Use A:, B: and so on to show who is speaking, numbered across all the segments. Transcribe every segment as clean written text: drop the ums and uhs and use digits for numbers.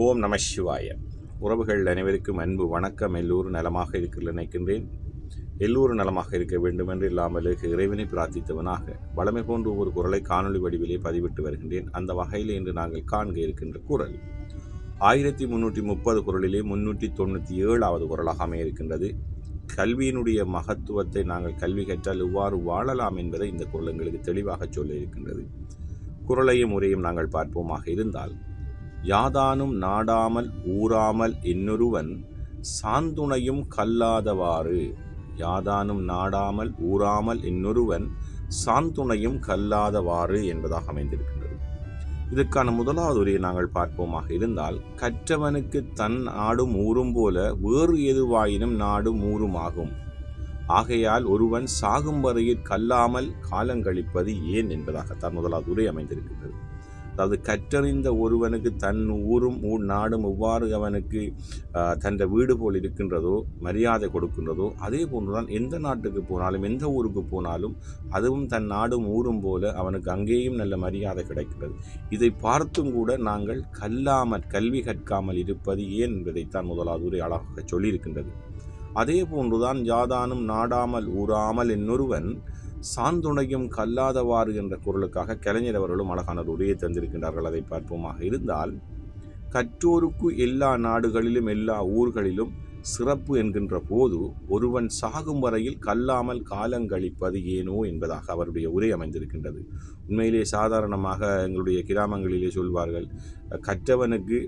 A: ஓம் நம சிவாய. உறவுகள் அனைவருக்கும் அன்பு வணக்கம். எல்லோரும் நலமாக இருக்கிற நினைக்கின்றேன். எல்லோரும் நலமாக இருக்க வேண்டும் என்று இல்லாமல் இறைவனை பிரார்த்தித்தவனாக வளமை போன்று ஒரு குரலை காணொலி வடிவிலே பதிவிட்டு வருகின்றேன். அந்த வகையில் இன்று நாங்கள் காண்க இருக்கின்ற குரல் 1330 குரலிலே 397வது குரலாக அமைய இருக்கின்றது. கல்வியினுடைய மகத்துவத்தை நாங்கள் கல்வி கற்றால் எவ்வாறு வாழலாம் என்பதை இந்த குரல் எங்களுக்கு தெளிவாக சொல்ல இருக்கின்றது. குரலையும் முறையும் நாங்கள் பார்ப்போமாக இருந்தால், யாதானும் நாடாமல் ஊராமல் இன்னொருவன் சாந்துணையும் கல்லாதவாறு. யாதானும் நாடாமல் ஊராமல் இன்னொருவன் சாந்துணையும் கல்லாதவாறு என்பதாக அமைந்திருக்கின்றது. இதற்கான முதலாவது உரையை நாங்கள் பார்ப்போமாக இருந்தால், கற்றவனுக்கு தன் நாடும் ஊரும் போல வேறு எதுவாயினும் நாடும் ஊருமாகும். ஆகையால் ஒருவன் சாகும் வரையில் கல்லாமல் காலங்கழிப்பது ஏன் என்பதாகத்தான் முதலாவது உரை அமைந்திருக்கின்றது. அதாவது கற்றறிந்த ஒருவனுக்கு தன் ஊரும் நாடும் எவ்வாறு அவனுக்கு தன் வீடு போல் இருக்கின்றதோ, மரியாதை கொடுக்கின்றதோ, அதே போன்றுதான் எந்த நாட்டுக்கு போனாலும் எந்த ஊருக்கு போனாலும் அதுவும் தன் நாடும் ஊரும் போல அவனுக்கு அங்கேயும் நல்ல மரியாதை கிடைக்கிறது. இதை பார்த்தும் கூட நாங்கள் கல்வி கற்காமல் இருப்பது ஏன் என்பதைத்தான் முதலாவது உரை அழகாக சொல்லியிருக்கின்றது. அதே போன்றுதான் யாதானும் நாடாமல் ஊராமல் இன்னொருவன் சாந்துணையும் கல்லாதவாறு என்ற குரலுக்காக கலைஞர் அவர்களும் அழகான ஒரு உரையை தந்திருக்கின்றார்கள். அதை பார்ப்போமாக இருந்தால், கற்றோருக்கு எல்லா நாடுகளிலும் எல்லா ஊர்களிலும் சிறப்பு என்கின்ற போது ஒருவன் சாகும் வரையில் கல்லாமல் காலங்கழிப்பது ஏனோ என்பதாக அவருடைய உரை அமைந்திருக்கின்றது. உண்மையிலே சாதாரணமாக எங்களுடைய கிராமங்களிலே சொல்வார்கள், கற்றவனுக்கு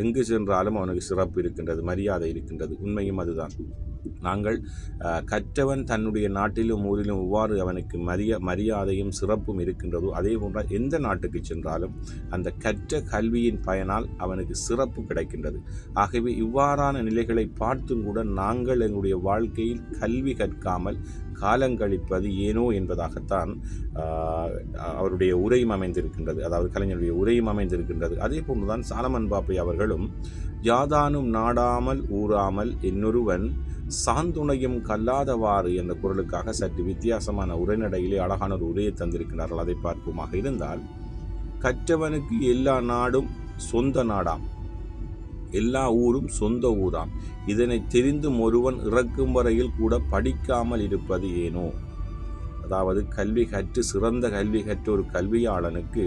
A: எங்கு சென்றாலும் அவனுக்கு சிறப்பு இருக்கின்றது, மரியாதை இருக்கின்றது. உண்மையும் அதுதான். நாங்கள் கற்றவன் தன்னுடைய நாட்டிலும் ஊரிலும் எவ்வாறு அவனுக்கு மரியாதையும் சிறப்பும் இருக்கின்றதோ, அதே போன்ற எந்த நாட்டுக்கு சென்றாலும் அந்த கற்ற கல்வியின் பயனால் அவனுக்கு சிறப்பு கிடைக்கின்றது. ஆகவே இவ்வாறான நிலைகளை பார்த்தும் கூட நாங்கள் எங்களுடைய வாழ்க்கையில் கல்வி கற்காமல் காலங்கழிப்பது ஏனோ என்பதாகத்தான் அவருடைய உரையும் அமைந்திருக்கின்றது. அதாவது கலைஞருடைய உரையும் அமைந்திருக்கின்றது. அதே போன்றுதான் சாலமன் பாப்பை அவர்களும் யாதானும் நாடாமல் ஊராமல் இன்னொருவன் சாந்துணையும் கல்லாதவாறு என்ற குரலுக்காக சற்று வித்தியாசமான உரைநடையிலே அழகான ஒரு உரையை தந்திருக்கிறார்கள். அதை பார்ப்போமாக இருந்தால், கற்றவனுக்கு எல்லா நாடும் சொந்த நாடாம், எல்லா ஊரும் சொந்த ஊராம். இதனை தெரிந்தும் ஒருவன் இறக்கும் வரையில் கூட படிக்காமல் இருப்பது ஏனோ. அதாவது சிறந்த கல்வி கற்ற ஒரு கல்வியாளனுக்கு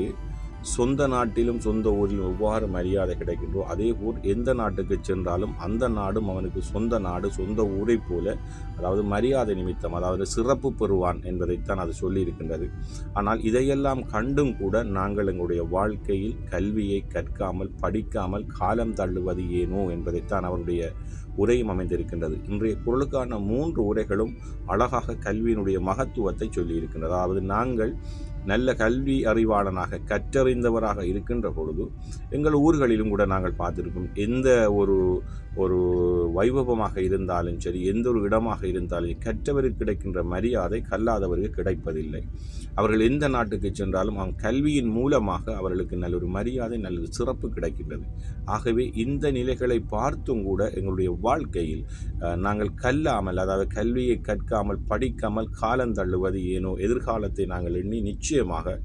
A: சொந்த நாட்டிலும் சொந்த ஊரிலும் எவ்வாறு மரியாதை கிடைக்கின்றோ, அதே போல் எந்த நாட்டுக்கு சென்றாலும் அந்த நாடும் அவனுக்கு சொந்த நாடு, சொந்த ஊரை போல, அதாவது மரியாதை நிமித்தம், அதாவது சிறப்பு பெறுவான் என்பதைத்தான் அது சொல்லி இருக்கின்றது. ஆனால் இதையெல்லாம் கண்டும் கூட நாங்கள் எங்களுடைய வாழ்க்கையில் கல்வியை கற்காமல் படிக்காமல் காலம் தள்ளுவது ஏனோ என்பதைத்தான் அவருடைய உரையும் அமைந்திருக்கின்றது. இன்றைய குரலுக்கான 3 உரைகளும் அழகாக கல்வியினுடைய மகத்துவத்தை சொல்லியிருக்கின்றது. அதாவது நாங்கள் நல்ல கல்வி அறிவாளனாக கற்றறிந்தவராக இருக்கின்ற பொழுது எங்கள் ஊர்களிலும் கூட நாங்கள் பார்த்திருக்கோம், எந்த ஒரு வைபவமாக இருந்தாலும் சரி, எந்த ஒரு இடமாக இருந்தாலும் கற்றவருக்கு கிடைக்கின்ற மரியாதை கல்லாதவருக்கு கிடைப்பதில்லை. அவர்கள் எந்த நாட்டுக்கு சென்றாலும் அவன் கல்வியின் மூலமாக அவர்களுக்கு நல்ல ஒரு மரியாதை, நல்ல சிறப்பு கிடைக்கின்றது. ஆகவே இந்த நிலைகளை பார்த்தும் கூட எங்களுடைய வாழ்க்கையில் நாங்கள் கல்லாமல், அதாவது கல்வியை கற்காமல் படிக்காமல் காலம் தள்ளுவது ஏனோ. எதிர்காலத்தை நாங்கள் எண்ணி நிச்சயமாக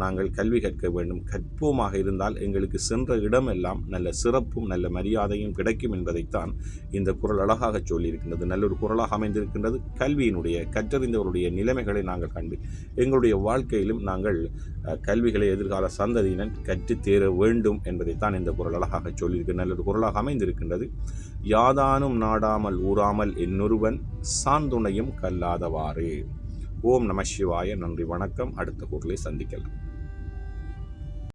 A: நாங்கள் கல்வி கற்க வேண்டும். கற்போமாக இருந்தால் எங்களுக்கு சென்ற இடமெல்லாம் நல்ல சிறப்பும் நல்ல மரியாதையும் கிடைக்கும் என்பதைத்தான் இந்த குரல் அழகாக சொல்லியிருக்கின்றது. நல்ல ஒரு குரலாக அமைந்திருக்கின்றது. கல்வியினுடைய கற்றறிந்தவருடைய நிலைமைகளை நாங்கள் கண்டு எங்களுடைய வாழ்க்கையிலும் நாங்கள் கல்விகளை எதிர்கால சந்ததியினர் கற்றுத்தேர வேண்டும் என்பதைத்தான் இந்த குரல் அழகாக சொல்லியிருக்க நல்ல ஒரு குரலாக அமைந்திருக்கின்றது. யாதானும் நாடாமல் ஊராமல் இன்னொருவன் சாந்துணையும் கல்லாதவாறு. ஓம் நம சிவாய. நன்றி, வணக்கம். அடுத்த குரலை சந்திக்கலாம்.